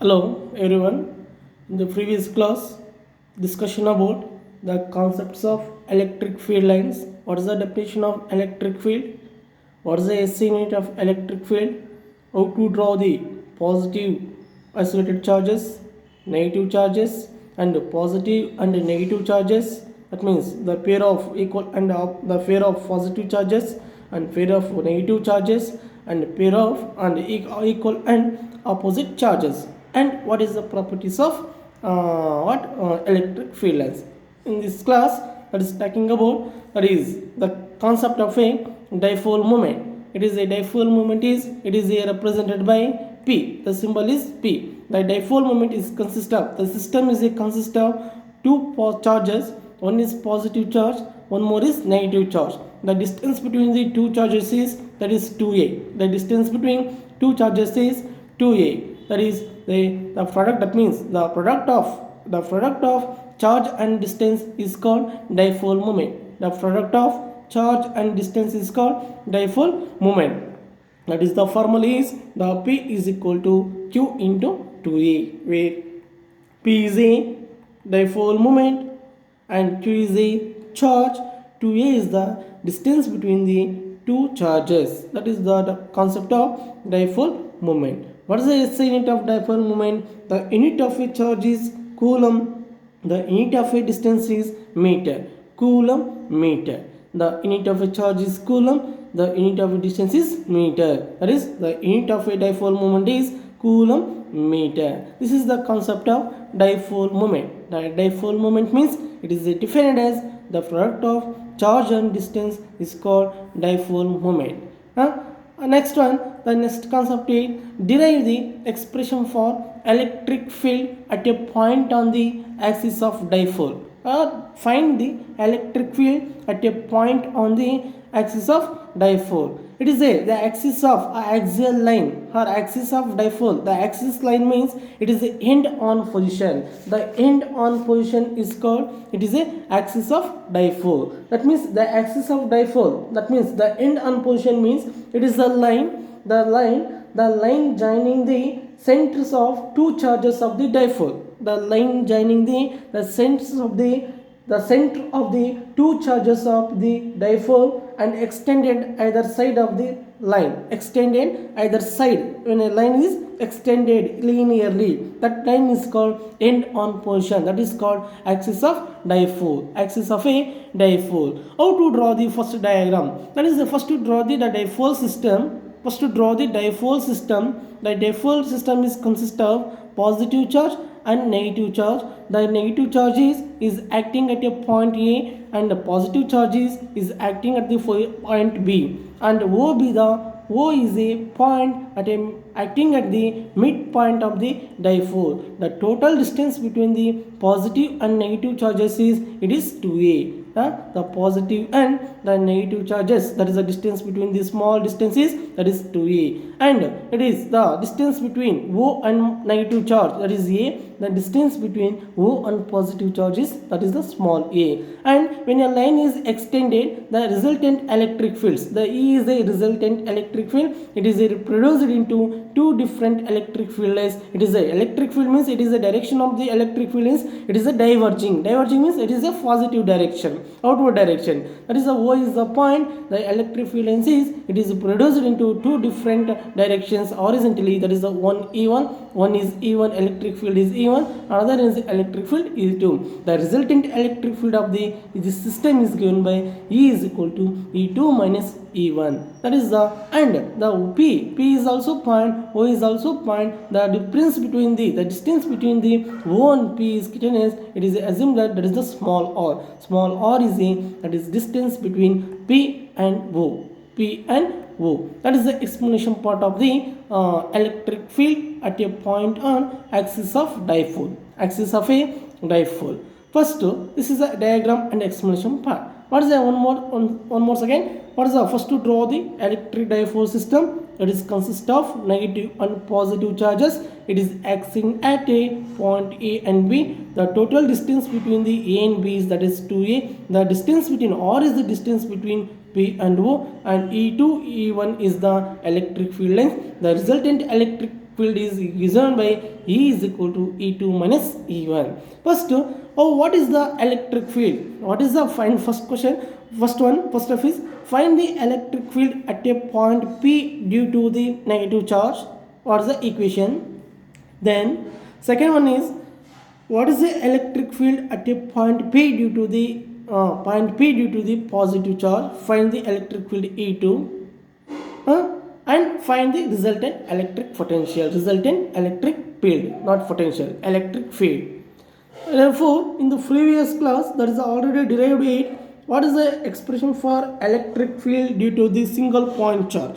Hello everyone. In the previous class, discussion about the concepts of electric field lines. What is the definition of electric field? What is the SI unit of electric field? How to draw the positive isolated charges, negative charges, and positive and negative charges. That means the pair of equal and the pair of positive charges and pair of negative charges and pair of and equal and opposite charges. And what is the properties of electric field lines? In this class, that is talking about that is the concept of a dipole moment. It is a dipole moment is it is represented by P. The symbol is P. The dipole moment is consist of the system is a consist of two charges. One is positive charge, one more is negative charge. The distance between the two charges is that is 2a. The distance between two charges is 2a. That is the product. That means the product of charge and distance is called dipole moment. The product of charge and distance is called dipole moment. That is the formula is the P is equal to Q into 2a, where P is a dipole moment and Q is a charge. 2a is the distance between the two charges. That is the concept of dipole moment. What is the SI unit of dipole moment? The unit of a charge is coulomb. The unit of a distance is meter. Coulomb meter. The unit of a charge is coulomb. The unit of a distance is meter. That is the unit of a dipole moment is coulomb meter. This is the concept of dipole moment. The dipole moment means it is defined as the product of charge and distance is called dipole moment. Next one, the next concept is derive the expression for electric field at a point on the axis of dipole. Find the electric field at a point on the axis of dipole. It is the axis of axial line or axis of dipole. The axis line means it is the end on position. The end on position is called it is a axis of dipole. That means the axis of dipole. That means the end on position means it is the line joining the centers of two charges of the dipole. The line joining the centers of the center of the two charges of the dipole and extended either side of the line. Extended either side. When a line is extended linearly, that line is called end on position. That is called axis of dipole. Axis of a dipole. How to draw the first diagram? That is the first to draw the dipole system. First to draw the dipole system. The dipole system is consist of positive charge and negative charge. The negative charge is acting at a point A and the positive charge is acting at the point B. And O is a point acting at the midpoint of the dipole. The total distance between the positive and negative charges is 2a. The positive and the negative charges, that is the distance between the small distances, that is 2a, and it is the distance between O and negative charge, that is a. The distance between O and positive charges, that is the small a. And when a line is extended, the resultant electric fields, the E is a resultant electric field. It is produced into two different electric field lines. It is a electric field means it is the direction of the electric field is it is a diverging means it is a positive direction, outward direction. That is the O is the point. The electric field lines is it is produced into two different directions horizontally. That is the one is E1 electric field is E1, another is electric field is E2. The resultant electric field of the system is given by E is equal to E2 minus E1. That is the P is also point, O is also point. The difference between the distance between the O and P is given as it is assumed that is the small r. Small r is that is distance between P and O. P and O. That is the explanation part of the electric field at a point on axis of dipole. Axis of a dipole. First, this is a diagram and explanation part. What is the one more second? What is the first to draw the electric dipole system? It is consist of negative and positive charges. It is acting at a point A and B. The total distance between the A and B is that is 2A. The distance between R is the distance between P and O, and E2, E1 is the electric field length. The resultant electric field is given by E is equal to E2 minus E1. First, what is the electric field? What is the find first question? First of is find the electric field at a point P due to the negative charge. What is the equation? Then second one is what is the electric field at a point P due to the positive charge? Find the electric field E2. And find the resultant electric potential, resultant electric field, not potential, electric field. Therefore, in the previous class, that is already derived it. What is the expression for electric field due to the single point charge?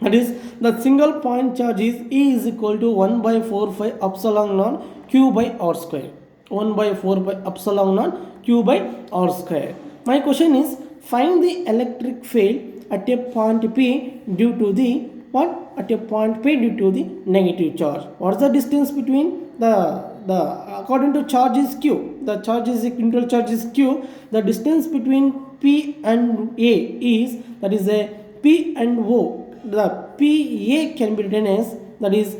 That is, the single point charge is E is equal to 1 by 4 pi epsilon naught Q by R square. 1 by 4 pi epsilon naught Q by R square. My question is, find the electric field at a point P due to the what? At a point P due to the negative charge. What is the distance between the according to charge is Q. The charge is neutral charge is Q. The distance between P and A is, that is a P and O. The PA can be written as, that is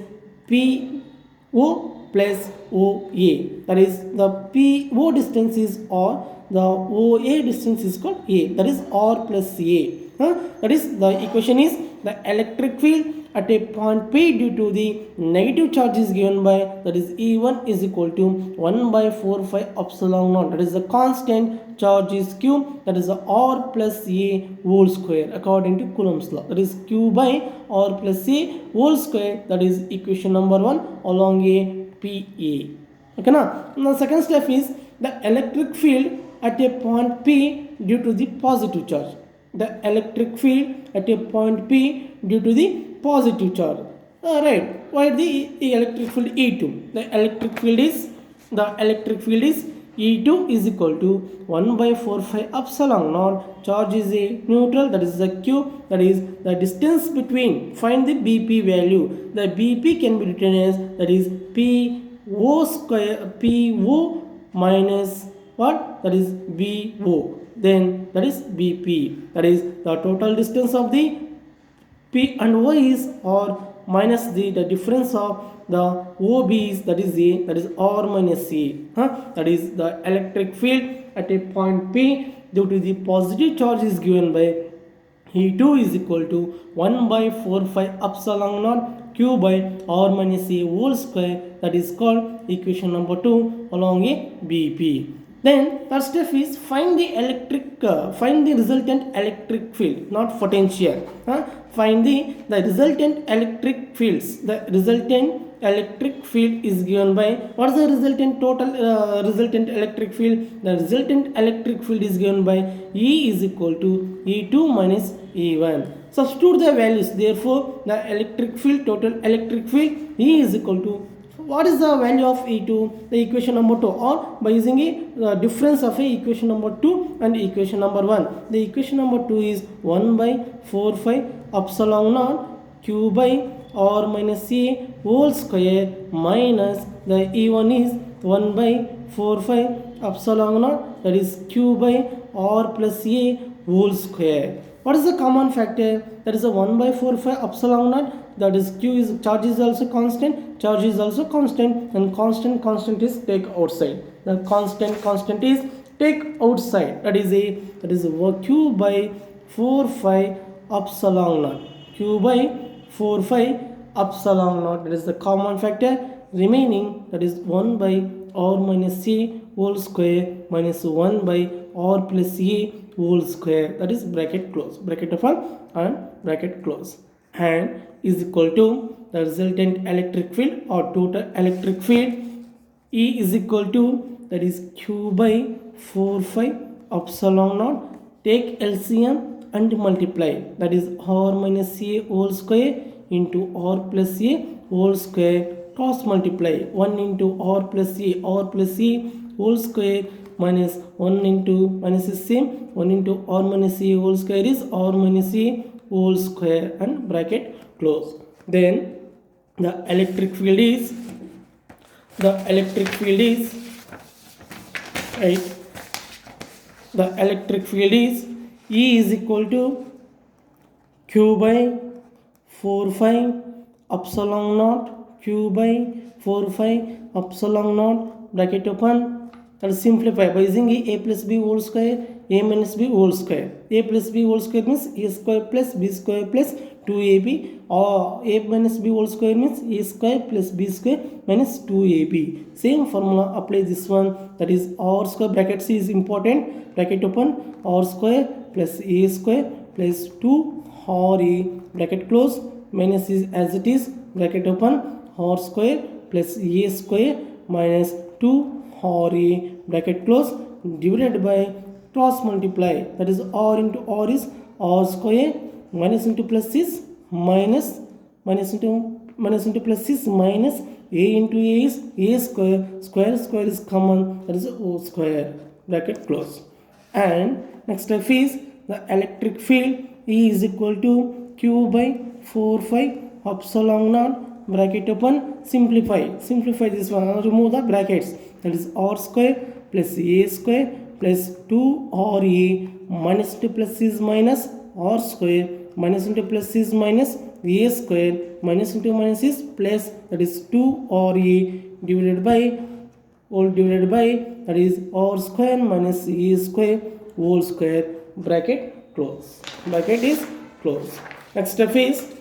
PO plus OA. That is the PO distance is R. The OA distance is called A. That is R plus A. That is the equation is the electric field at a point P due to the negative charge is given by, that is E1 is equal to 1 by 4 pi epsilon naught. That is the constant charge is Q, that is the R plus A whole square according to Coulomb's law. That is Q by R plus A whole square. That is equation number 1 along a PA. Okay, now the second step is the electric field at a point P due to the positive charge. The electric field at a point P due to the positive charge. Right. Why the electric field E2? The electric field is E2 is equal to 1 by 4 pi epsilon naught. Charge is a neutral, that is the Q, that is the distance between. Find the BP value. The BP can be written as, that is PO square, PO minus what? That is BO. Then that is BP. That is the total distance of the P and O is R minus the difference of the OB is, that is A, that is R minus A. That is the electric field at a point P due to the positive charge is given by E2 is equal to 1 by 4 pi epsilon naught Q by R minus A whole square. That is called equation number 2 along a BP. Then third step is find the resultant electric field, not potential. Find the resultant electric fields. The resultant electric field is given by, what is the resultant electric field? The resultant electric field is given by E is equal to E2 minus E1. Substitute the values. Therefore, the electric field, total electric field, E is equal to, what is the value of E2? The equation number 2, or by using a difference of equation number 2 and equation number 1. The equation number 2 is 1 by 4 pi epsilon naught Q by R minus A whole square minus the E1 is 1 by 4 pi epsilon naught, that is Q by R plus A whole square. What is the common factor? That is a 1 by 4 pi epsilon naught. That is Q is, charge is also constant, charge is also constant, and constant is take outside. The constant is take outside. That is Q by 4 pi epsilon naught. Q by 4 pi epsilon naught. That is the common factor. Remaining, that is 1 by R minus A whole square minus 1 by R plus A whole square. That is bracket close, bracket open and bracket close, and is equal to the resultant electric field or total electric field. E is equal to, that is Q by 4 pi epsilon naught. Take LCM and multiply. That is R minus A whole square into R plus A whole square. Cross multiply. 1 into R plus A whole square minus 1 into minus is same. 1 into R minus A whole square is R minus A whole square and bracket close. Then the electric field is right. The electric field is E is equal to Q by 4 pi epsilon naught q by 4 phi epsilon naught bracket open. That is simplify by using a plus b whole square a minus b whole square. A plus b whole square means a square plus b square plus 2ab, or a minus b whole square means a square plus b square minus 2ab. Same formula apply this one, that is r square bracket c is important, bracket open, r square plus a square plus 2 r a bracket close, minus is as it is, bracket open, r square plus a square minus 2 r a bracket close, divided by cross multiply, that is r into r is r square, minus into plus is minus, minus into plus is minus, a into a is a square, square square is common, that is o square bracket close. And next step is the electric field E is equal to q by 4 phi epsilon naught bracket open, simplify this one, remove the brackets, that is r square plus a square plus 2 r a minus into plus is minus r square minus into plus is minus a square minus into minus is plus, that is 2 r a divided by all divided by, that is r square minus a square whole square bracket close, bracket is close. Next step is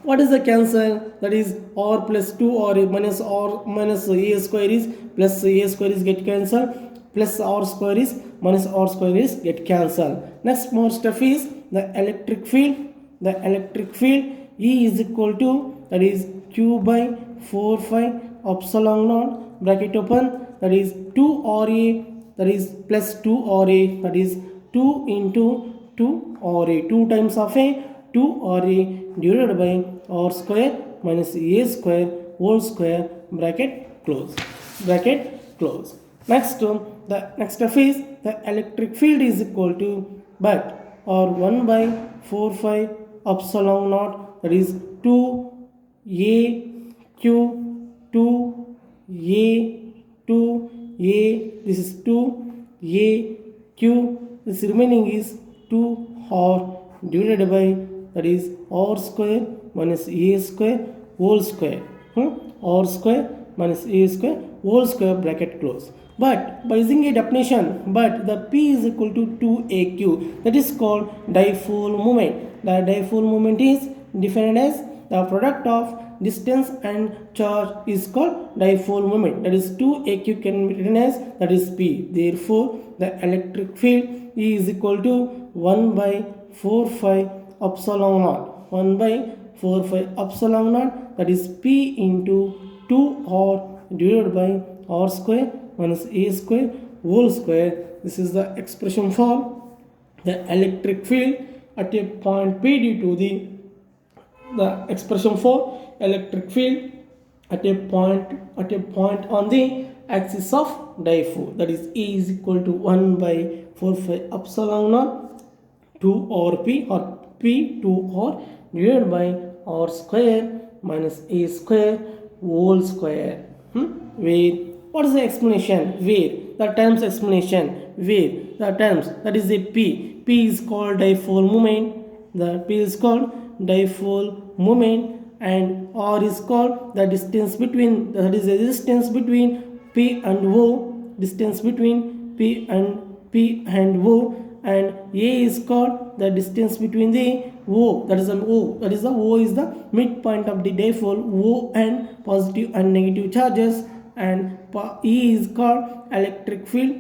what is the cancel, that is r plus 2 r minus r minus a square is plus a square is get cancelled, plus r square is minus r square is get cancelled. Next more stuff is the electric field. The electric field E is equal to, that is q by 4 phi epsilon naught bracket open, that is 2 r a, that is plus 2 r a, that is 2 into 2 r a, 2 times of a 2 r a divided by r square minus a square whole square bracket close, bracket close. Next the next step is the electric field is equal to, but or 1 by 4 phi epsilon naught, that is 2 a q 2 a 2 a, this is 2 a q, this remaining is 2 r divided by, that is r square minus a square whole square, r square minus a square whole square bracket close. But by using a definition, but the p is equal to 2aq, that is called dipole moment. The dipole moment is defined as the product of distance and charge is called dipole moment, that is 2aq can be written as, that is p. Therefore the electric field E is equal to 1 by 4 phi epsilon naught, 1 by 4 phi epsilon naught, that is p into 2 r divided by r square minus a square whole square. This is the expression for the electric field at a point p due to the expression for electric field at a point on the axis of dipole, that is E is equal to 1 by 4 phi epsilon naught 2 r p or p 2 r divided by r square minus a square whole square. Where what is the explanation, where the terms explanation, where the terms, that is a p is called dipole moment, the p is called dipole moment, and r is called the distance between, that is the distance between p and o, distance between p and o, and a is called the distance between the o, that is the o is the midpoint of the dipole, o and positive and negative charges, and E is called electric field,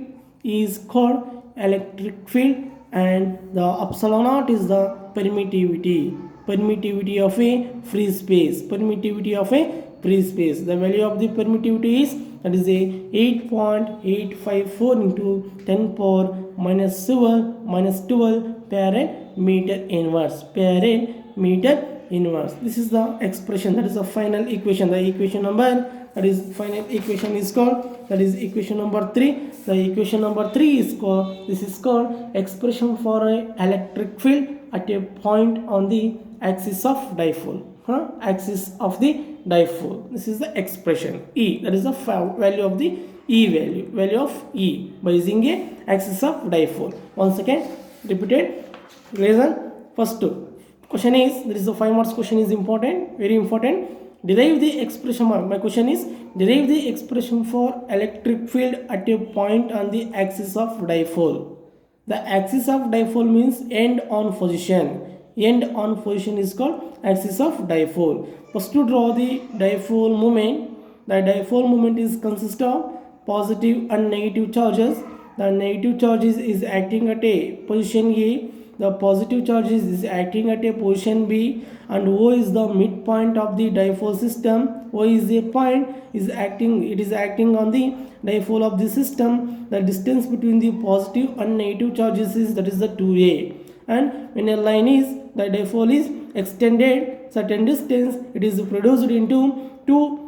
and the epsilon naught is the permittivity of a free space, the value of the permittivity is, that is a 8.854 into 10 power minus 12 farad meter inverse, This is the expression, that is the final equation, the equation number, that is final equation is called, that is equation number 3. The equation number 3 is called, this is called expression for a electric field at a point on the axis of dipole, axis of the dipole. This is the expression E, that is the value of the E value of E by using a axis of dipole. Once again repeated reason, first Question is, there is a 5 marks question is important, very important. Derive the expression. My question is, derive the expression for electric field at a point on the axis of dipole. The axis of dipole means end on position. End on position is called axis of dipole. First, to draw the dipole moment. The dipole moment is consist of positive and negative charges. The negative charges is acting at a position A, the positive charges is acting at a position B, and O is the midpoint of the dipole system. O is a point, it is acting on the dipole of the system. The distance between the positive and negative charges is, that is the 2a. And when a line is, the dipole is extended certain distance, it is produced into two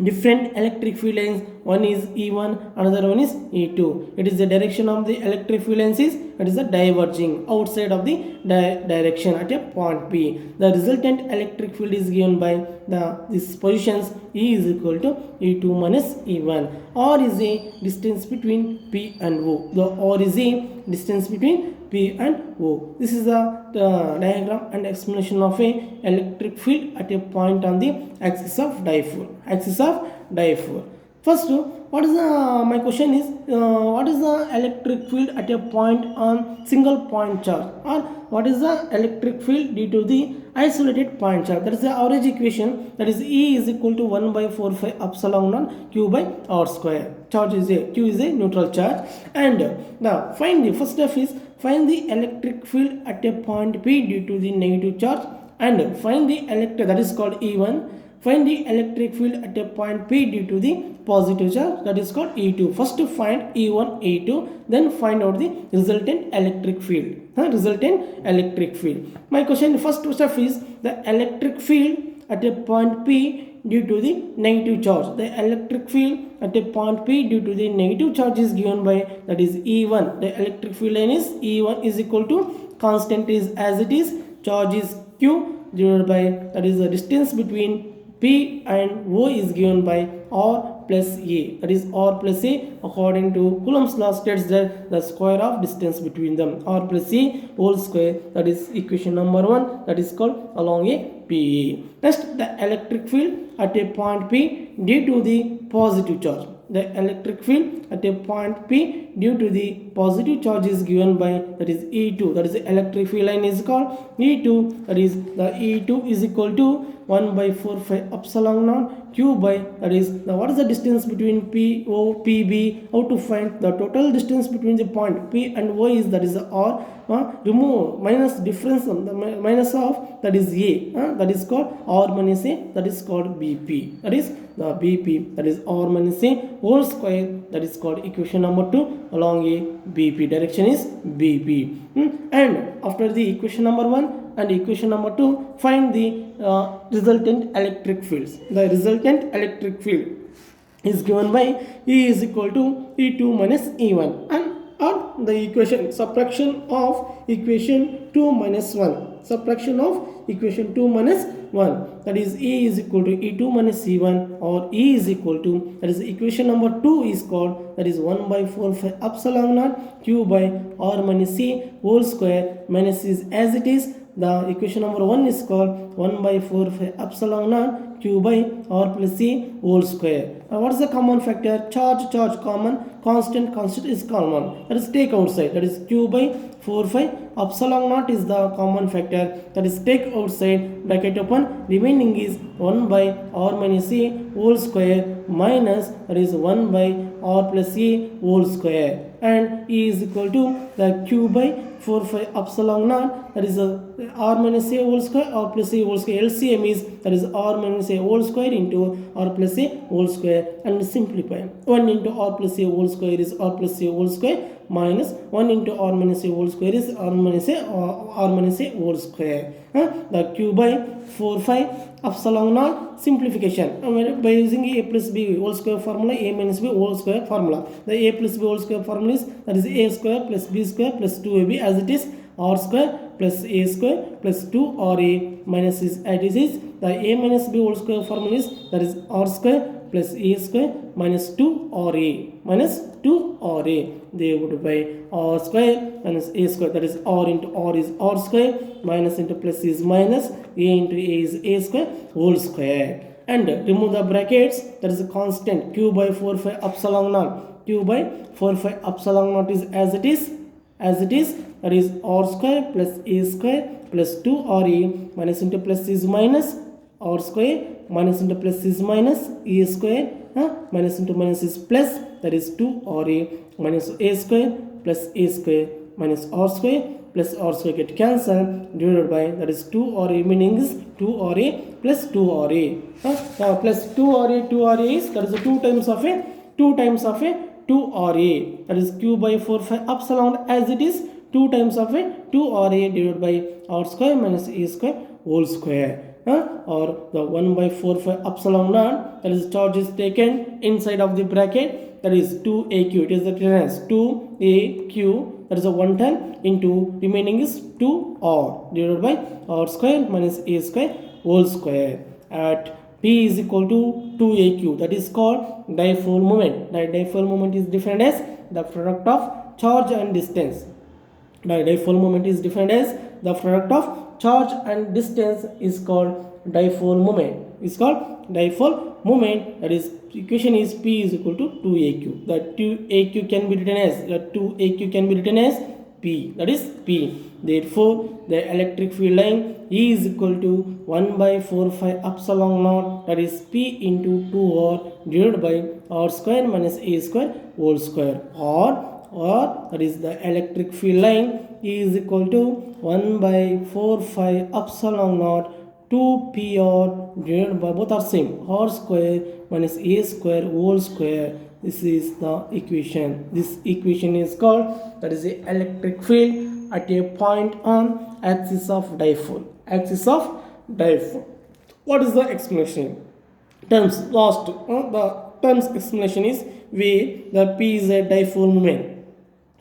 different electric field lines. One is E1, another one is E2. It is the direction of the electric field lines is, it is the diverging outside of the direction at a point P. The resultant electric field is given by these positions. E is equal to E2 minus E1. R is a distance between P and O. The R is a distance between P and O. This is the diagram and explanation of a electric field at a point on the axis of dipole. Axis of dipole. First, what is the, my question is, what is the electric field at a point on single point charge, or what is the electric field due to the isolated point charge? That is the average equation, that is E is equal to 1 by 4 pi epsilon naught Q by R square. Charge is a, Q is a neutral charge. And now find the first step is, find the electric field at a point P due to the negative charge, and find the electric, that is called E1. Find the electric field at a point P due to the positive charge, that is called E2. First find E1, E2, then find out the resultant electric field. Resultant electric field. My question, first step is the electric field at a point P due to the negative charge. The electric field at a point P due to the negative charge is given by, that is E1. The electric field line is E1 is equal to, constant is as it is, charge is Q divided by, that is the distance between P and O is given by R plus A. That is R plus A, according to Coulomb's law, states that the square of distance between them. R plus A whole square, that is equation number 1, that is called along a PE. Next, the electric field at a point P due to the positive charge. The electric field at a point P due to the positive charge is given by, that is E2. That is the electric field line is called E2. That is the E2 is equal to 1 by 4 pi epsilon naught Q by, that is the, what is the distance between P, O, P, B. How to find the total distance between the point P and O is, that is the R. Remove minus difference, the minus of, that is A. That is called R minus A. That is called BP. That is the BP. That is R minus A whole square. That is called equation number 2 along a BP. Direction is BP. And after the equation number 1 and equation number 2, find the resultant electric fields. The resultant electric field is given by E is equal to E2 minus E1, and or the equation, subtraction of equation 2 minus 1, subtraction of equation 2 minus 1, that is E is equal to E2 minus E1, or E is equal to, that is equation number 2 is called, that is 1 by 4 pi epsilon naught Q by R minus C whole square, minus is as it is. The equation number 1 is called 1 by 4 pi epsilon naught Q by R plus C whole square. Now what is the common factor? Charge common, constant is common. That is take outside. That is Q by 4 pi epsilon naught is the common factor. That is take outside, bracket open. Remaining is 1 by R minus C whole square minus, that is 1 by R plus C whole square. And E is equal to the Q by 4 pi epsilon naught, that is R minus A whole square, R plus A whole square. LCM is, that is R minus A whole square into R plus A whole square, and simplify. 1 into R plus A whole square is R plus A whole square minus 1 into R minus A whole square is R minus A whole square. The Q by 4 pi epsilon naught, simplification by using A plus B whole square formula, A minus B whole square formula. The A plus B whole square formula is, that is A square plus B square plus 2AB, as it is R square plus A square plus 2RA minus is as it is. The A minus B whole square formula is, that is R square plus a square minus 2 or a minus 2 or a divided by r square minus a square, that is r into r is r square, minus into plus is minus, a into a is a square whole square, and remove the brackets, that is a constant q by 4 phi epsilon naught, q by 4 phi epsilon naught is as it is, that is r square plus a square plus 2 r a minus into plus is minus r square minus into plus is minus a square minus into minus is plus, that is 2 r a minus a square plus a square minus r square plus r square get cancelled divided by, that is 2 r a, meaning is 2 r a plus 2 r a plus 2 r a, 2 r a is, that is 2 times of a 2 times of a 2 r a, that is q by 4 phi epsilon as it is 2 times of a 2 r a divided by r square minus a square whole square, or the 1 by 4 phi epsilon naught, that is charge is taken inside of the bracket, that is 2aq, it is the written as 2aq, that is a 110 into remaining is 2r divided by r square minus a square whole square at p is equal to 2aq, that is called dipole moment. The dipole moment is defined as the product of charge and distance. The dipole moment is defined as the product of charge and distance is called dipole moment. Is called dipole moment. That is, equation is p is equal to 2aq. The 2aq can be written as, the 2aq can be written as p. That is p. Therefore, the electric field line E is equal to 1 by 4 phi epsilon naught, that is p into 2r divided by r square minus a square whole square, or that is the electric field line E is equal to 1 by 4 phi epsilon naught 2 pr divided by, both are same, r square minus a square whole square. This is the equation. This equation is called, that is the electric field at a point on axis of dipole. Axis of dipole. What is the explanation? Terms lost. The terms explanation is where the p is a dipole moment.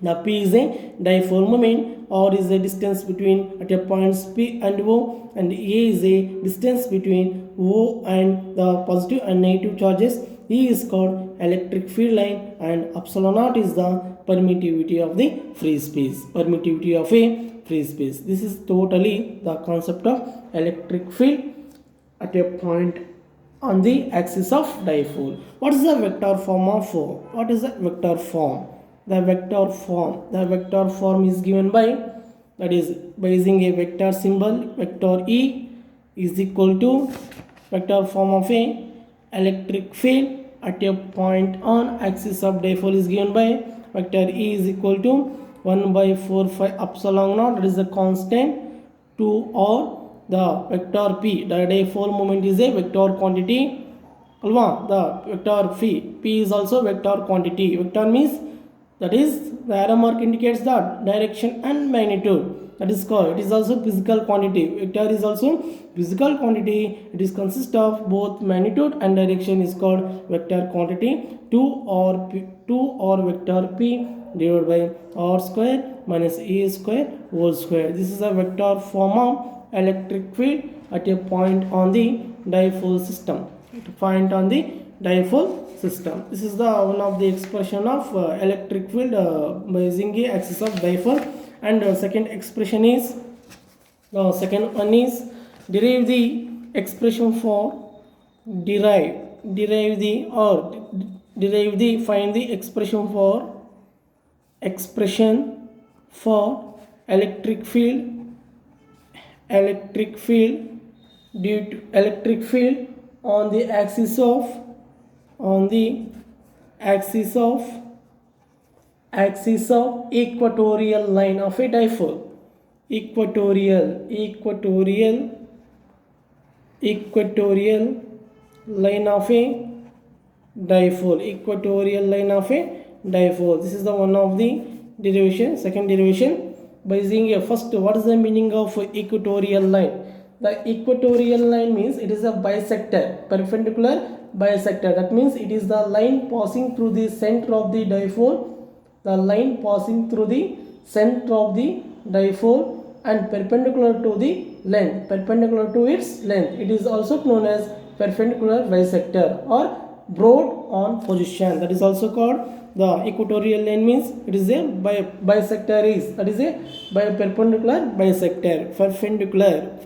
The p is a dipole moment, r is a distance between at a points p and o, and a is a distance between o and the positive and negative charges. E is called electric field line, and epsilon naught is the permittivity of the free space. Permittivity of a free space. This is totally the concept of electric field at a point on the axis of dipole. What is the vector form of flow? What is the vector form? The vector form is given by, that is by using a vector symbol, vector E is equal to vector form of a electric field at a point on axis of dipole is given by vector E is equal to 1 by 4 phi epsilon naught, that is the constant, to or the vector P. The dipole moment is a vector quantity. The vector P is also vector quantity. Vector means, that is the arrow mark indicates the direction and magnitude. That is called, it is also physical quantity. Vector is also physical quantity. It is consist of both magnitude and direction, is called vector quantity. 2 or vector P divided by r square minus a square whole square. This is a vector form of electric field at a point on the dipole system. This is the one of the expression of electric field by using a axis of dipole. And second expression is, second one is derive the expression for find the expression for electric field due to electric field on the axis of equatorial line of a dipole. Equatorial line of a dipole. This is the one of the derivation. Second derivation, by using a first, what is the meaning of equatorial line? The equatorial line means it is a bisector, perpendicular bisector. That means it is the line passing through the center of the dipole. The line passing through the center of the dipole and perpendicular to the length, perpendicular to its length. It is also known as perpendicular bisector or broad on position. That is also called the equatorial line, means it is a bisector is, that is a perpendicular bisector, perpendicular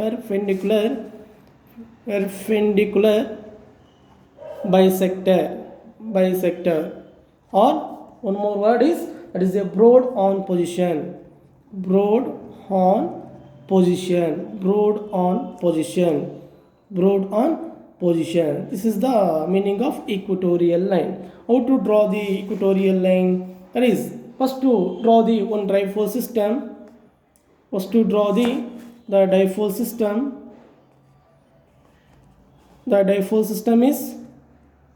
bisector, or one more word is, that is a broad on position, broad on position. This is the meaning of equatorial line. How to draw the equatorial line? That is, first to draw the one dipole system. The dipole system is,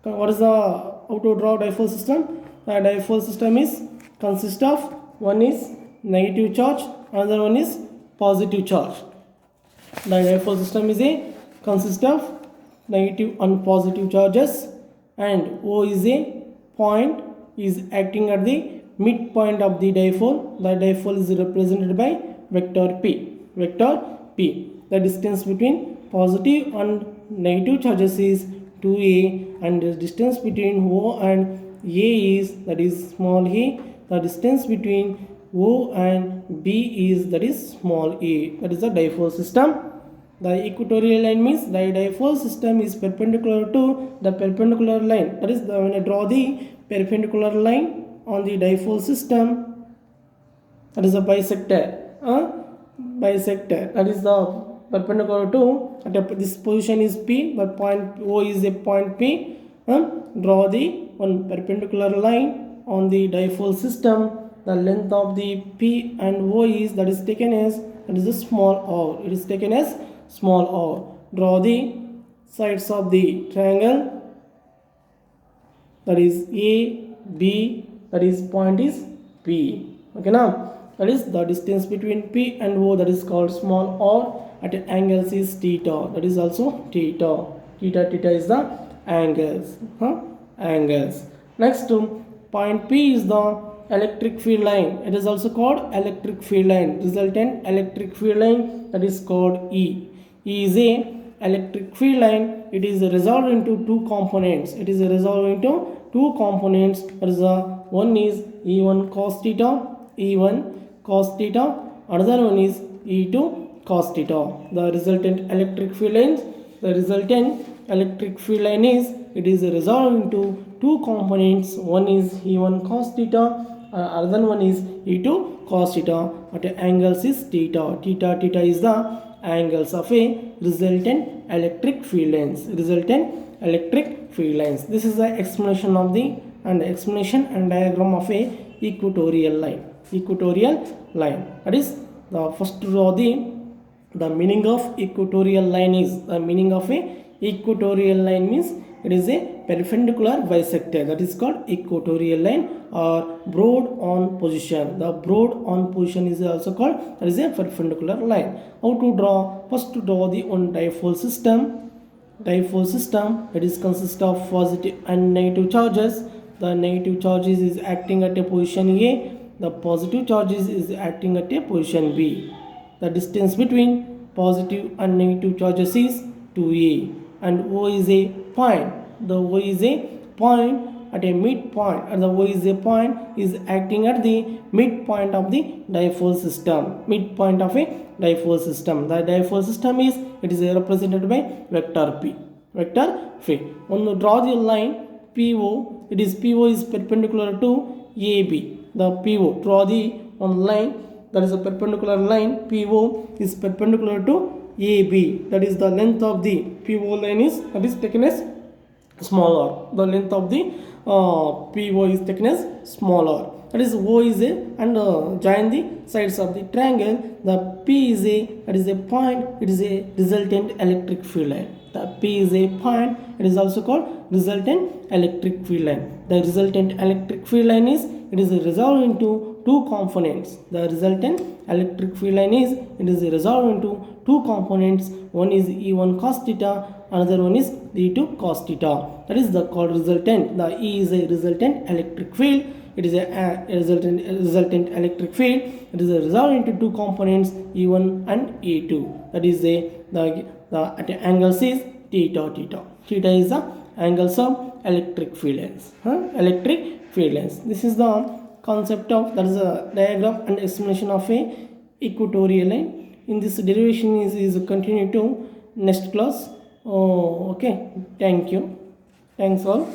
what is the, how to draw dipole system? The dipole system is consist of, one is negative charge, another one is positive charge. The dipole system is a consist of negative and positive charges, and O is a point is acting at the midpoint of the dipole. The dipole is represented by vector P. The distance between positive and negative charges is 2a, and the distance between O and A is, that is small a. The distance between O and B is, that is small a. That is the dipole system. The equatorial line means the dipole system is perpendicular to the perpendicular line. That is, when I draw the perpendicular line on the dipole system, that is a bisector. That is the perpendicular to, this position is P, the point O is a point P. Draw the one perpendicular line on the dipole system. The length of the P and O is, that is taken as, that is a small r. It is taken as small r. Draw the sides of the triangle, that is A, B, that is point is P. Okay, now that is the distance between P and O, that is called small r. At angles is theta, that is also theta. Theta is the angles. Next, point P is the electric field line. It is also called electric field line. Resultant electric field line, that is called E. E is a electric field line. It is resolved into two components. That is, one is E1 cos theta, another one is E2 cos theta. The resultant electric field line is, it is resolved into two components. One is E1 cos theta, other one is E2 cos theta. At angles is theta. Theta is the angles of a resultant electric field lines. This is the explanation of the and diagram of a equatorial line. That is, the first draw the meaning of equatorial line is, the meaning of a equatorial line means it is a perpendicular bisector. That is called equatorial line, or broad on position. The broad on position is also called, that is a perpendicular line. How to draw? First to draw the one dipole system. It is consist of positive and negative charges. The negative charges is acting at a position A. The positive charges is acting at a position B. The distance between positive and negative charges is 2a, and O is a point. The O is a point at a midpoint, and the O is a point is acting at the midpoint of the dipole system. The dipole system is, it is represented by vector P. When you draw the line PO, PO is perpendicular to AB. The PO, draw the one line, that is a perpendicular line. PO is perpendicular to AB. That is the length of the PO line is, that is taken as small r. The length of the PO is taken as small r. That is, O is a, and join the sides of the triangle. The P is a, that is a point. It is a resultant electric field line. The P is a point. It is also called resultant electric field line. The resultant electric field line is, it is resolved into two components. The resultant electric field line is, it is resolved into two components. One is E1 cos theta, another one is E2 cos theta. That is the called resultant. The E is a resultant electric field. It is a resultant electric field. It is resolved into two components, E1 and E2. That is the at angles is theta. Theta is the angles of electric field lines. Electric field lines. This is the concept of, that is a diagram and explanation of a equatorial line. In this derivation is continue to next class. Okay, thank you. Thanks all.